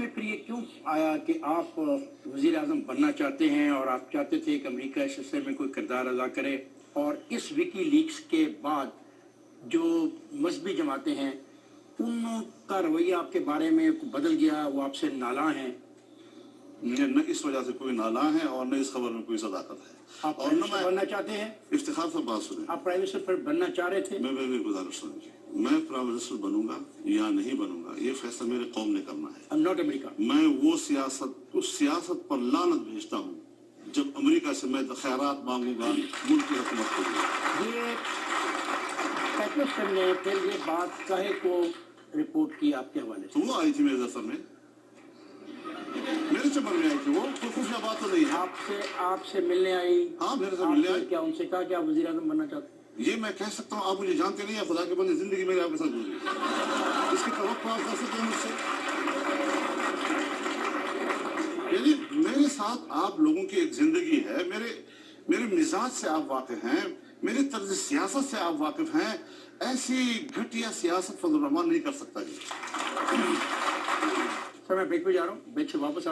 में फिर ये क्यों आया कि आप वजीर आजम बनना चाहते हैं और आप चाहते थे कि अमेरिका इस सिलसिले में कोई किरदार अदा करे, और इस विकी लीक्स के बाद जो मजहबी जमातें हैं उनका रवैया आपके बारे में बदल गया, वो आपसे नाला हैं? न इस वजह से कोई नाला है और न इस खबर में कोई सदाकत है। आप और न मैं बनना चाहते हैं? इफ्तिखार से बात सुने, आप प्राइम मिनिस्टर बनना चाह रहे थे? मैं गुजारिश सुनिए, मैं प्राइम मिनिस्टर बनूंगा या नहीं बनूंगा ये फैसला मेरे कौम ने करना है। I'm not America. मैं उस सियासत पर लानत भेजता हूँ जब अमेरिका से मैं खैरात मांगूंगा मुल्क की हुकूमत के लिए। ये पैकिस्तान ने फिर ये बात काहे को रिपोर्ट की आपके हवाले से? तो वो आई थी मेरे दफ्तर में, मेरे चमर में आई थी, वो कोई खुफिया बात तो नहीं है। आपसे मिलने आई? हाँ, मेरे से मिलने आई। क्या उनसे कहा कि आप वजीर आजम बनना चाहते हैं? ये मैं कह सकता हूँ, आप मुझे जानते नहीं है, खुदा के बंदे जिंदगी मेरी आपके साथ गुजरी, इसकी तवक्को आप कर सकते हैं मुझसे? यानी मेरे साथ आप लोगों की एक जिंदगी है, मेरे मिजाज से आप वाकिफ हैं, मेरे तर्ज सियासत से आप वाकिफ हैं। ऐसी घटिया सियासत फजल रहमान नहीं कर सकता जी। सर मैं ब्रेक पे जा रहा हूँ, ब्रेक से वापस